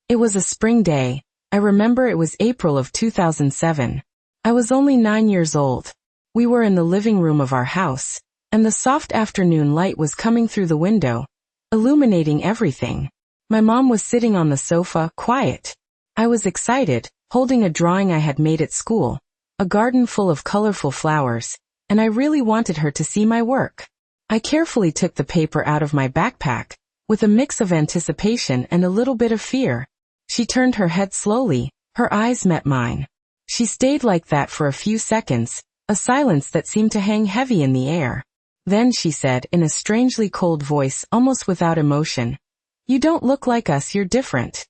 It was a spring day. I remember it was April of 2007. I was only 9 years old. We were in the living room of our house, and the soft afternoon light was coming through the window, illuminating everything. My mom was sitting on the sofa, quiet. I was excited, holding a drawing I had made at school, a garden full of colorful flowers, and I really wanted her to see my work. I carefully took the paper out of my backpack, with a mix of anticipation and a little bit of fear. She turned her head slowly, her eyes met mine. She stayed like that for a few seconds, a silence that seemed to hang heavy in the air. Then she said in a strangely cold voice, almost without emotion, "You don't look like us, you're different."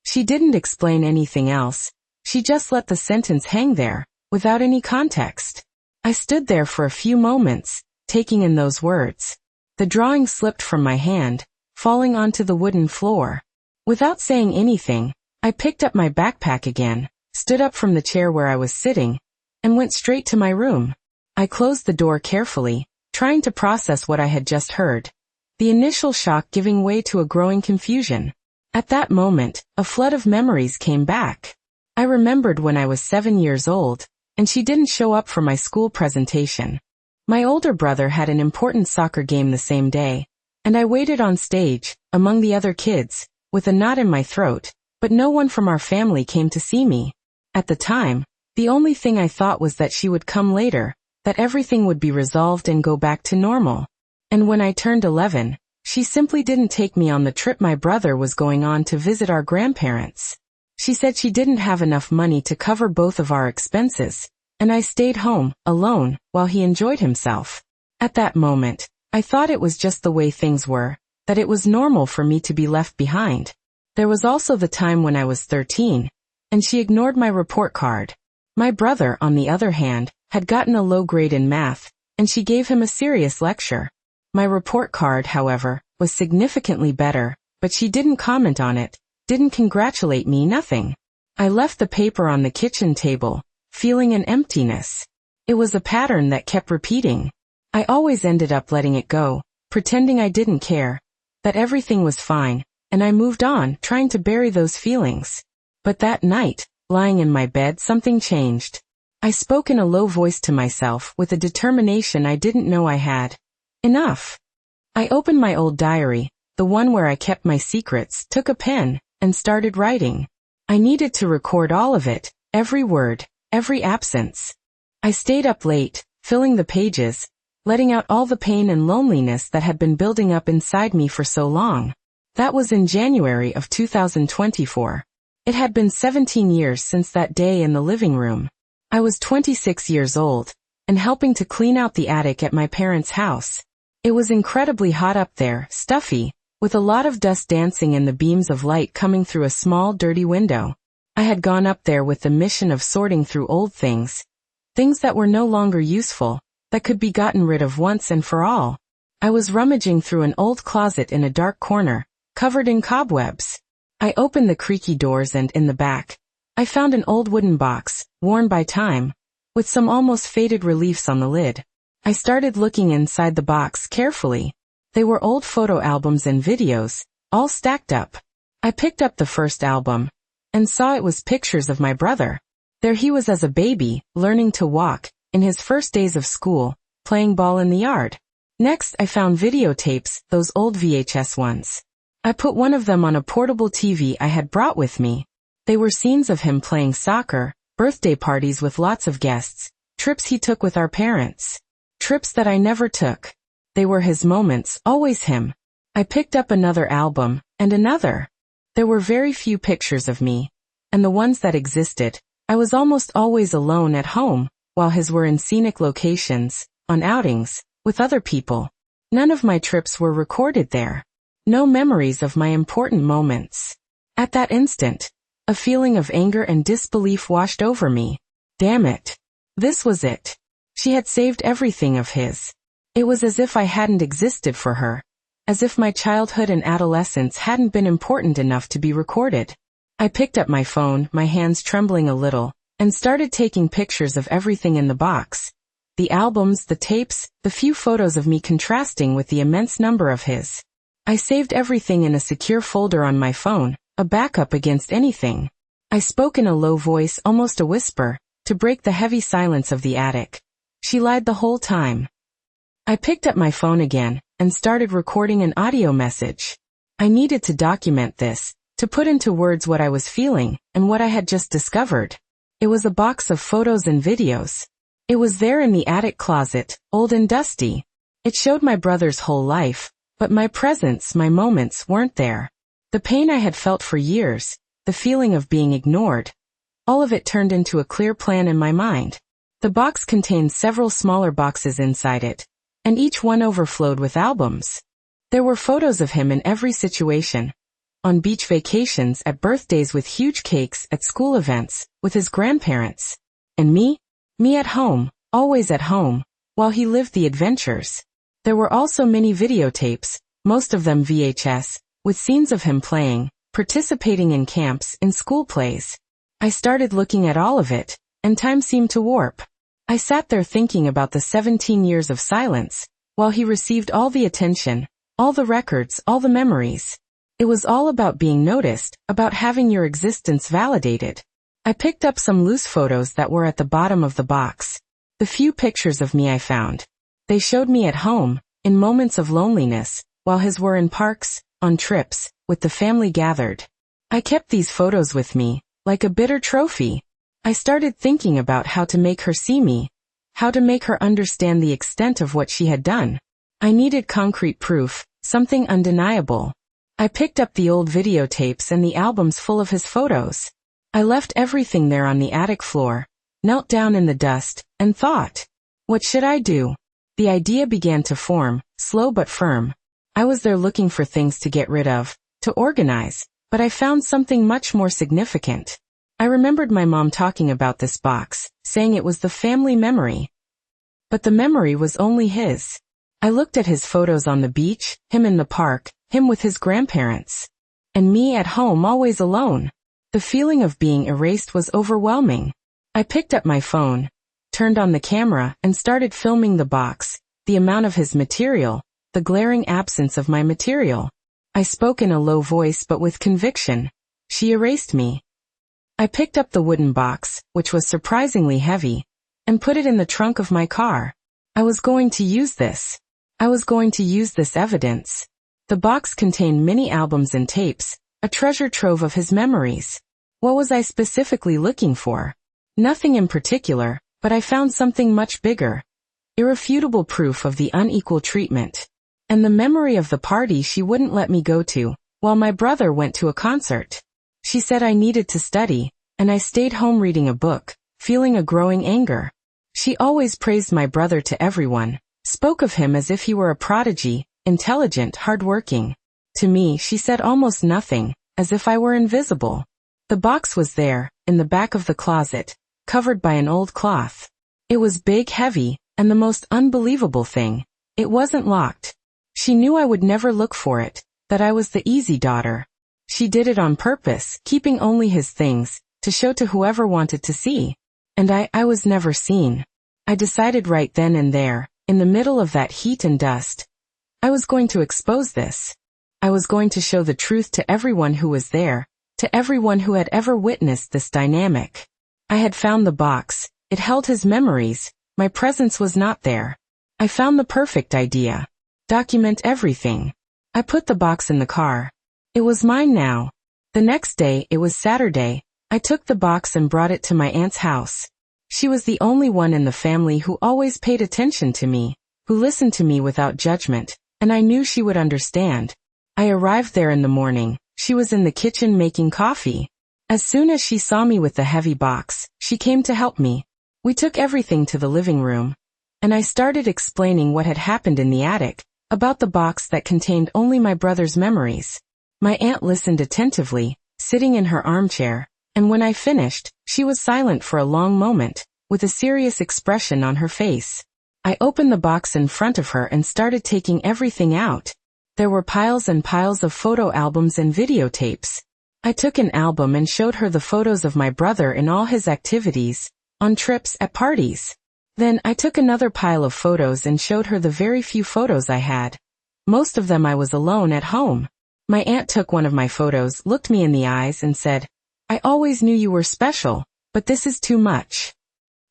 She didn't explain anything else. She just let the sentence hang there, without any context. I stood there for a few moments, taking in those words. The drawing slipped from my hand, falling onto the wooden floor. Without saying anything, I picked up my backpack again, stood up from the chair where I was sitting, and went straight to my room. I closed the door carefully, trying to process what I had just heard, the initial shock giving way to a growing confusion. At that moment, a flood of memories came back. I remembered when I was 7 years old, and she didn't show up for my school presentation. My older brother had an important soccer game the same day, and I waited on stage, among the other kids, with a knot in my throat, but no one from our family came to see me. At the time, the only thing I thought was that she would come later, that everything would be resolved and go back to normal. And when I turned 11, she simply didn't take me on the trip my brother was going on to visit our grandparents. She said she didn't have enough money to cover both of our expenses, and I stayed home, alone, while he enjoyed himself. At that moment, I thought it was just the way things were, that it was normal for me to be left behind. There was also the time when I was 13, and she ignored my report card. My brother, on the other hand, had gotten a low grade in math, and she gave him a serious lecture. My report card, however, was significantly better, but she didn't comment on it, didn't congratulate me, nothing. I left the paper on the kitchen table, feeling an emptiness. It was a pattern that kept repeating. I always ended up letting it go, pretending I didn't care, that everything was fine, and I moved on, trying to bury those feelings. But that night, lying in my bed, something changed. I spoke in a low voice to myself with a determination I didn't know I had. Enough. I opened my old diary, the one where I kept my secrets, took a pen, and started writing. I needed to record all of it, every word, every absence. I stayed up late, filling the pages, letting out all the pain and loneliness that had been building up inside me for so long. That was in January of 2024. It had been 17 years since that day in the living room. I was 26 years old, and helping to clean out the attic at my parents' house. It was incredibly hot up there, stuffy, with a lot of dust dancing in the beams of light coming through a small, dirty window. I had gone up there with the mission of sorting through old things that were no longer useful, that could be gotten rid of once and for all. I was rummaging through an old closet in a dark corner, covered in cobwebs. I opened the creaky doors and, in the back, I found an old wooden box, worn by time, with some almost faded reliefs on the lid. I started looking inside the box carefully. They were old photo albums and videos, all stacked up. I picked up the first album, and saw it was pictures of my brother. There he was as a baby, learning to walk, in his first days of school, playing ball in the yard. Next, I found videotapes, those old VHS ones. I put one of them on a portable TV I had brought with me. They were scenes of him playing soccer, birthday parties with lots of guests, trips he took with our parents. Trips that I never took. They were his moments, always him. I picked up another album, and another. There were very few pictures of me, and the ones that existed, I was almost always alone at home, while his were in scenic locations, on outings, with other people. None of my trips were recorded there. No memories of my important moments. At that instant, a feeling of anger and disbelief washed over me. Damn it. This was it. She had saved everything of his. It was as if I hadn't existed for her. As if my childhood and adolescence hadn't been important enough to be recorded. I picked up my phone, my hands trembling a little, and started taking pictures of everything in the box. The albums, the tapes, the few photos of me contrasting with the immense number of his. I saved everything in a secure folder on my phone, a backup against anything. I spoke in a low voice, almost a whisper, to break the heavy silence of the attic. She lied the whole time. I picked up my phone again and started recording an audio message. I needed to document this, to put into words what I was feeling and what I had just discovered. It was a box of photos and videos. It was there in the attic closet, old and dusty. It showed my brother's whole life, but my presence, my moments weren't there. The pain I had felt for years, the feeling of being ignored, all of it turned into a clear plan in my mind. The box contained several smaller boxes inside it, and each one overflowed with albums. There were photos of him in every situation. On beach vacations, at birthdays, with huge cakes, at school events, with his grandparents. And me at home, always at home, while he lived the adventures. There were also many videotapes, most of them VHS, with scenes of him playing, participating in camps, in school plays. I started looking at all of it, and time seemed to warp. I sat there thinking about the 17 years of silence, while he received all the attention, all the records, all the memories. It was all about being noticed, about having your existence validated. I picked up some loose photos that were at the bottom of the box. The few pictures of me I found. They showed me at home, in moments of loneliness, while his were in parks, on trips, with the family gathered. I kept these photos with me, like a bitter trophy. I started thinking about how to make her see me, how to make her understand the extent of what she had done. I needed concrete proof, something undeniable. I picked up the old videotapes and the albums full of his photos. I left everything there on the attic floor, knelt down in the dust, and thought, what should I do? The idea began to form, slow but firm. I was there looking for things to get rid of, to organize, but I found something much more significant. I remembered my mom talking about this box, saying it was the family memory. But the memory was only his. I looked at his photos on the beach, him in the park, him with his grandparents. And me at home, always alone. The feeling of being erased was overwhelming. I picked up my phone, turned on the camera, and started filming the box, the amount of his material, the glaring absence of my material. I spoke in a low voice but with conviction. She erased me. I picked up the wooden box, which was surprisingly heavy, and put it in the trunk of my car. I was going to use this. I was going to use this evidence. The box contained many albums and tapes, a treasure trove of his memories. What was I specifically looking for? Nothing in particular, but I found something much bigger. Irrefutable proof of the unequal treatment. And the memory of the party she wouldn't let me go to, while my brother went to a concert. She said I needed to study, and I stayed home reading a book, feeling a growing anger. She always praised my brother to everyone, spoke of him as if he were a prodigy, intelligent, hardworking. To me, she said almost nothing, as if I were invisible. The box was there, in the back of the closet, covered by an old cloth. It was big, heavy, and the most unbelievable thing, it wasn't locked. She knew I would never look for it, that I was the easy daughter. She did it on purpose, keeping only his things, to show to whoever wanted to see. And I was never seen. I decided right then and there, in the middle of that heat and dust. I was going to expose this. I was going to show the truth to everyone who was there, to everyone who had ever witnessed this dynamic. I had found the box, it held his memories, my presence was not there. I found the perfect idea. Document everything. I put the box in the car. It was mine now. The next day, it was Saturday, I took the box and brought it to my aunt's house. She was the only one in the family who always paid attention to me, who listened to me without judgment, and I knew she would understand. I arrived there in the morning. She was in the kitchen making coffee. As soon as she saw me with the heavy box, she came to help me. We took everything to the living room, and I started explaining what had happened in the attic, about the box that contained only my brother's memories. My aunt listened attentively, sitting in her armchair, and when I finished, she was silent for a long moment, with a serious expression on her face. I opened the box in front of her and started taking everything out. There were piles and piles of photo albums and videotapes. I took an album and showed her the photos of my brother in all his activities, on trips, at parties. Then I took another pile of photos and showed her the very few photos I had. Most of them I was alone at home. My aunt took one of my photos, looked me in the eyes and said, "I always knew you were special, but this is too much."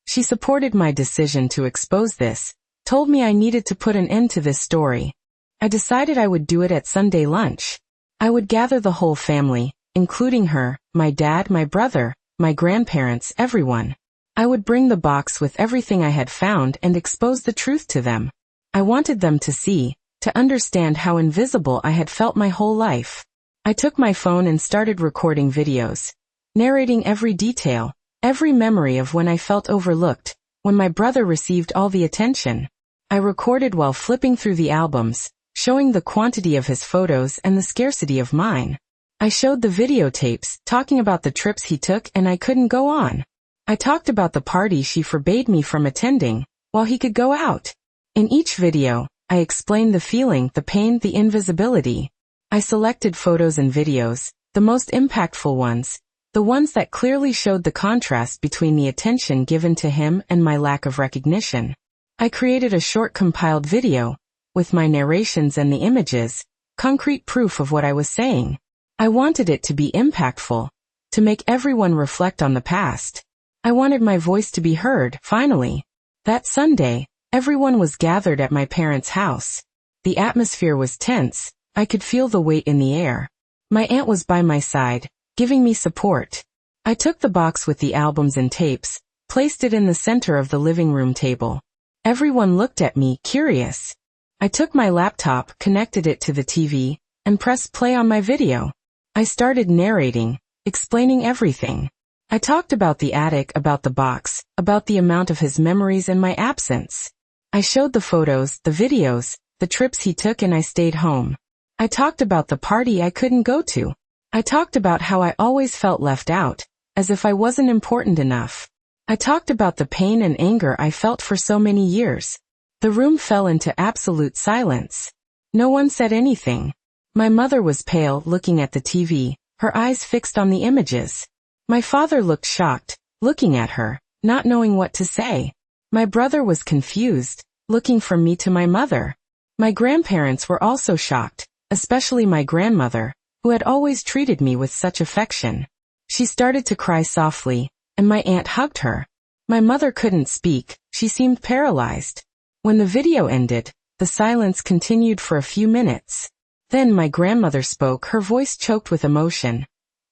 She supported my decision to expose this, told me I needed to put an end to this story. I decided I would do it at Sunday lunch. I would gather the whole family, including her, my dad, my brother, my grandparents, everyone. I would bring the box with everything I had found and expose the truth to them. I wanted them to see, to understand how invisible I had felt my whole life. I took my phone and started recording videos, narrating every detail, every memory of when I felt overlooked, when my brother received all the attention. I recorded while flipping through the albums, showing the quantity of his photos and the scarcity of mine. I showed the videotapes, talking about the trips he took and I couldn't go on. I talked about the party she forbade me from attending, while he could go out. In each video, I explained the feeling, the pain, the invisibility. I selected photos and videos, the most impactful ones, the ones that clearly showed the contrast between the attention given to him and my lack of recognition. I created a short compiled video, with my narrations and the images, concrete proof of what I was saying. I wanted it to be impactful, to make everyone reflect on the past. I wanted my voice to be heard, finally. That Sunday, everyone was gathered at my parents' house. The atmosphere was tense, I could feel the weight in the air. My aunt was by my side, giving me support. I took the box with the albums and tapes, placed it in the center of the living room table. Everyone looked at me, curious. I took my laptop, connected it to the TV, and pressed play on my video. I started narrating, explaining everything. I talked about the attic, about the box, about the amount of his memories and my absence. I showed the photos, the videos, the trips he took and I stayed home. I talked about the party I couldn't go to. I talked about how I always felt left out, as if I wasn't important enough. I talked about the pain and anger I felt for so many years. The room fell into absolute silence. No one said anything. My mother was pale, looking at the TV, her eyes fixed on the images. My father looked shocked, looking at her, not knowing what to say. My brother was confused, looking from me to my mother. My grandparents were also shocked, especially my grandmother, who had always treated me with such affection. She started to cry softly, and my aunt hugged her. My mother couldn't speak, she seemed paralyzed. When the video ended, the silence continued for a few minutes. Then my grandmother spoke, her voice choked with emotion.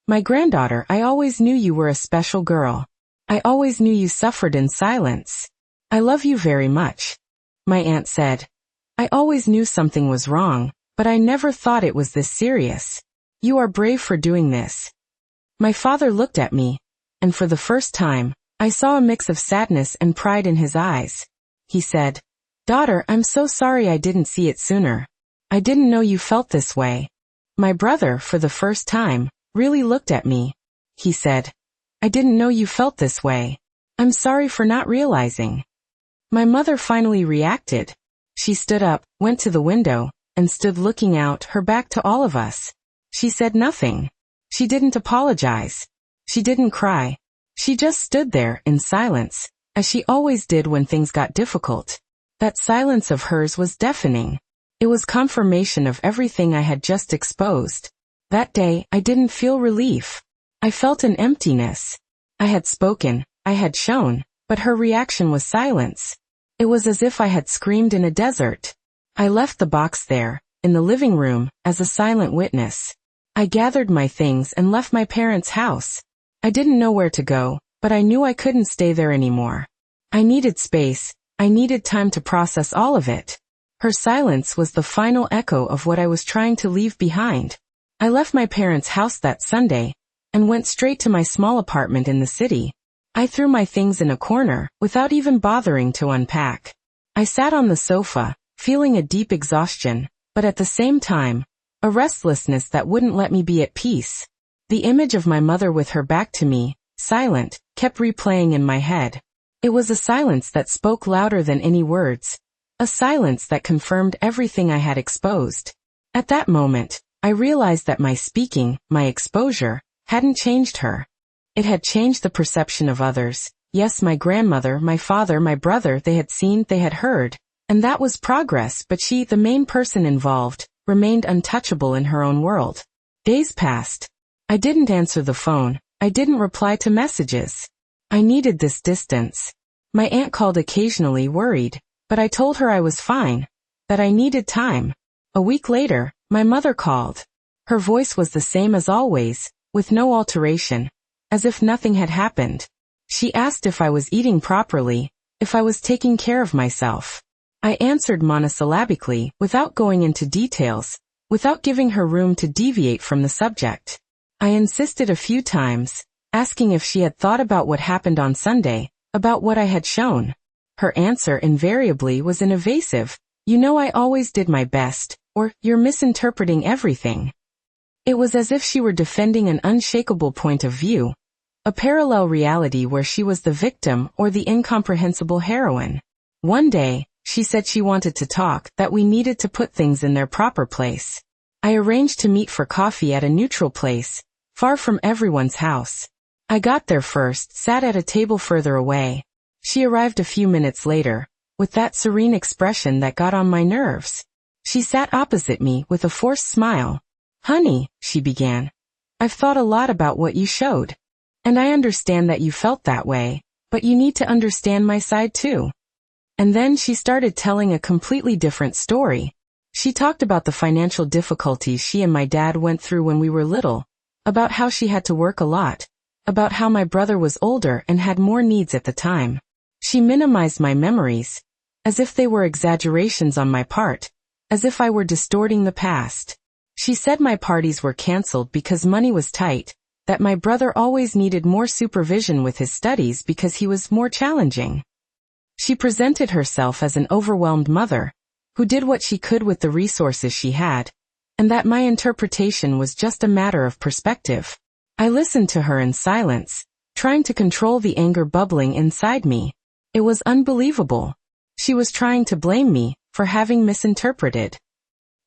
"My granddaughter, I always knew you were a special girl. I always knew you suffered in silence. I love you very much." My aunt said, "I always knew something was wrong, but I never thought it was this serious. You are brave for doing this." My father looked at me, and for the first time, I saw a mix of sadness and pride in his eyes. He said, "Daughter, I'm so sorry I didn't see it sooner. I didn't know you felt this way." My brother, for the first time, really looked at me. He said, "I didn't know you felt this way. I'm sorry for not realizing." My mother finally reacted. She stood up, went to the window, and stood looking out, her back to all of us. She said nothing. She didn't apologize. She didn't cry. She just stood there, in silence, as she always did when things got difficult. That silence of hers was deafening. It was confirmation of everything I had just exposed. That day, I didn't feel relief. I felt an emptiness. I had spoken, I had shown, but her reaction was silence. It was as if I had screamed in a desert. I left the box there, in the living room, as a silent witness. I gathered my things and left my parents' house. I didn't know where to go, but I knew I couldn't stay there anymore. I needed space, I needed time to process all of it. Her silence was the final echo of what I was trying to leave behind. I left my parents' house that Sunday, and went straight to my small apartment in the city. I threw my things in a corner, without even bothering to unpack. I sat on the sofa, feeling a deep exhaustion, but at the same time, a restlessness that wouldn't let me be at peace. The image of my mother with her back to me, silent, kept replaying in my head. It was a silence that spoke louder than any words. A silence that confirmed everything I had exposed. At that moment, I realized that my speaking, my exposure, hadn't changed her. It had changed the perception of others. Yes, my grandmother, my father, my brother, they had seen, they had heard. And that was progress, but she, the main person involved, remained untouchable in her own world. Days passed. I didn't answer the phone. I didn't reply to messages. I needed this distance. My aunt called occasionally, worried, but I told her I was fine, that I needed time. A week later, my mother called. Her voice was the same as always, with no alteration, as if nothing had happened. She asked if I was eating properly, if I was taking care of myself. I answered monosyllabically, without going into details, without giving her room to deviate from the subject. I insisted a few times, asking if she had thought about what happened on Sunday, about what I had shown. Her answer invariably was an evasive, "You know I always did my best," or "You're misinterpreting everything." It was as if she were defending an unshakable point of view, a parallel reality where she was the victim or the incomprehensible heroine. One day, she said she wanted to talk, that we needed to put things in their proper place. I arranged to meet for coffee at a neutral place, far from everyone's house. I got there first, sat at a table further away. She arrived a few minutes later, with that serene expression that got on my nerves. She sat opposite me with a forced smile. "Honey," she began, "I've thought a lot about what you showed. And I understand that you felt that way, but you need to understand my side too." And then she started telling a completely different story. She talked about the financial difficulties she and my dad went through when we were little, about how she had to work a lot, about how my brother was older and had more needs at the time. She minimized my memories, as if they were exaggerations on my part, as if I were distorting the past. She said my parties were canceled because money was tight, that my brother always needed more supervision with his studies because he was more challenging. She presented herself as an overwhelmed mother, who did what she could with the resources she had, and that my interpretation was just a matter of perspective. I listened to her in silence, trying to control the anger bubbling inside me. It was unbelievable. She was trying to blame me for having misinterpreted.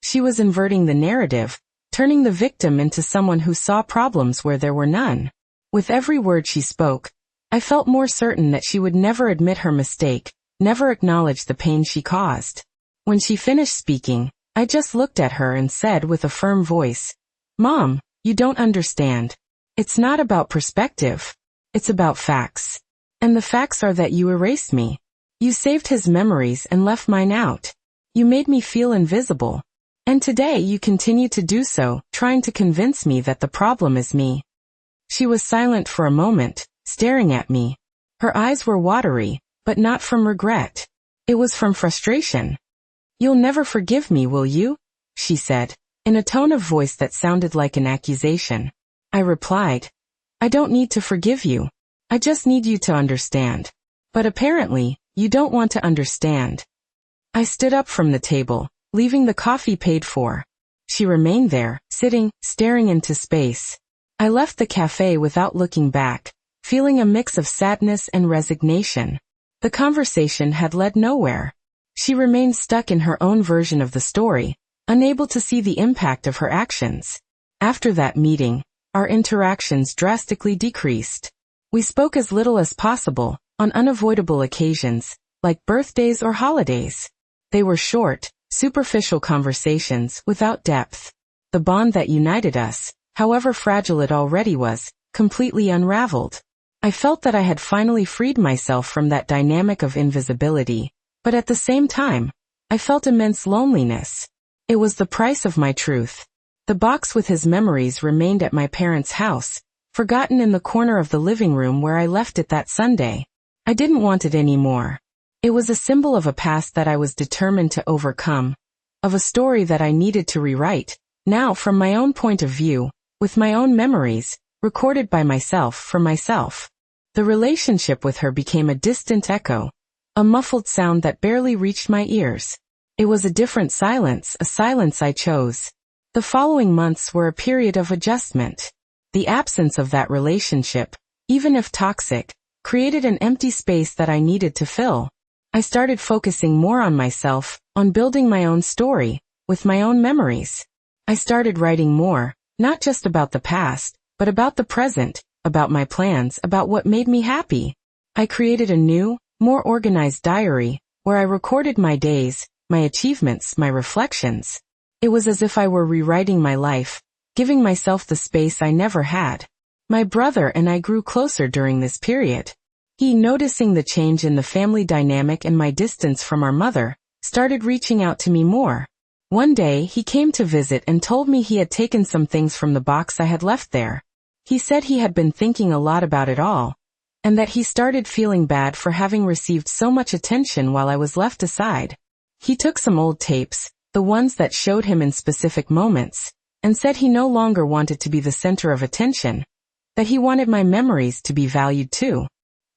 She was inverting the narrative, turning the victim into someone who saw problems where there were none. With every word she spoke, I felt more certain that she would never admit her mistake, never acknowledge the pain she caused. When she finished speaking, I just looked at her and said with a firm voice, "Mom, you don't understand. It's not about perspective. It's about facts. And the facts are that you erased me. You saved his memories and left mine out. You made me feel invisible. And today you continue to do so, trying to convince me that the problem is me." She was silent for a moment, staring at me. Her eyes were watery, but not from regret. It was from frustration. "You'll never forgive me, will you?" she said, in a tone of voice that sounded like an accusation. I replied, "I don't need to forgive you. I just need you to understand. But apparently, you don't want to understand." I stood up from the table, leaving the coffee paid for. She remained there, sitting, staring into space. I left the cafe without looking back, feeling a mix of sadness and resignation. The conversation had led nowhere. She remained stuck in her own version of the story, unable to see the impact of her actions. After that meeting, our interactions drastically decreased. We spoke as little as possible, on unavoidable occasions, like birthdays or holidays. They were short, superficial conversations without depth. The bond that united us, however fragile it already was, completely unraveled. I felt that I had finally freed myself from that dynamic of invisibility, but at the same time, I felt immense loneliness. It was the price of my truth. The box with his memories remained at my parents' house, forgotten in the corner of the living room where I left it that Sunday. I didn't want it anymore. It was a symbol of a past that I was determined to overcome, of a story that I needed to rewrite, now from my own point of view, with my own memories, recorded by myself for myself. The relationship with her became a distant echo, a muffled sound that barely reached my ears. It was a different silence, a silence I chose. The following months were a period of adjustment. The absence of that relationship, even if toxic, created an empty space that I needed to fill. I started focusing more on myself, on building my own story, with my own memories. I started writing more, not just about the past, but about the present, about my plans, about what made me happy. I created a new, more organized diary, where I recorded my days, my achievements, my reflections. It was as if I were rewriting my life, giving myself the space I never had. My brother and I grew closer during this period. He, noticing the change in the family dynamic and my distance from our mother, started reaching out to me more. One day, he came to visit and told me he had taken some things from the box I had left there. He said he had been thinking a lot about it all, and that he started feeling bad for having received so much attention while I was left aside. He took some old tapes, the ones that showed him in specific moments, and said he no longer wanted to be the center of attention, that he wanted my memories to be valued too.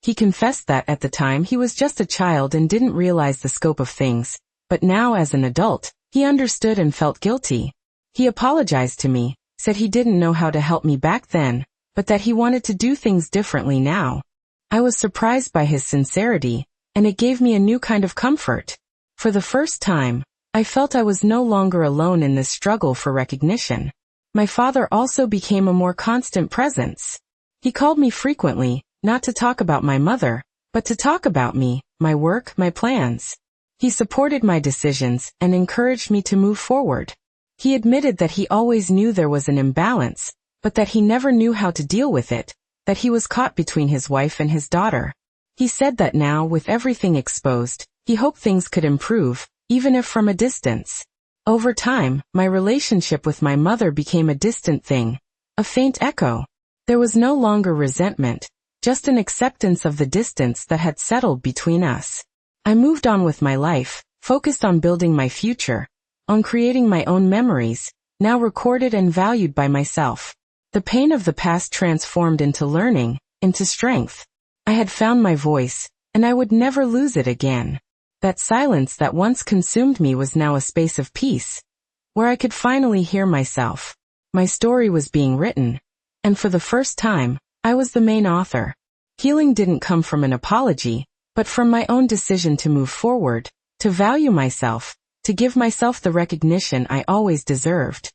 He confessed that at the time he was just a child and didn't realize the scope of things, but now as an adult, he understood and felt guilty. He apologized to me, said he didn't know how to help me back then, but that he wanted to do things differently now. I was surprised by his sincerity, and it gave me a new kind of comfort. For the first time, I felt I was no longer alone in this struggle for recognition. My father also became a more constant presence. He called me frequently, not to talk about my mother, but to talk about me, my work, my plans. He supported my decisions and encouraged me to move forward. He admitted that he always knew there was an imbalance, but that he never knew how to deal with it, that he was caught between his wife and his daughter. He said that now, with everything exposed, he hoped things could improve, even if from a distance. Over time, my relationship with my mother became a distant thing, a faint echo. There was no longer resentment, just an acceptance of the distance that had settled between us. I moved on with my life, focused on building my future, on creating my own memories, now recorded and valued by myself. The pain of the past transformed into learning, into strength. I had found my voice, and I would never lose it again. That silence that once consumed me was now a space of peace, where I could finally hear myself. My story was being written, and for the first time, I was the main author. Healing didn't come from an apology, but from my own decision to move forward, to value myself, to give myself the recognition I always deserved.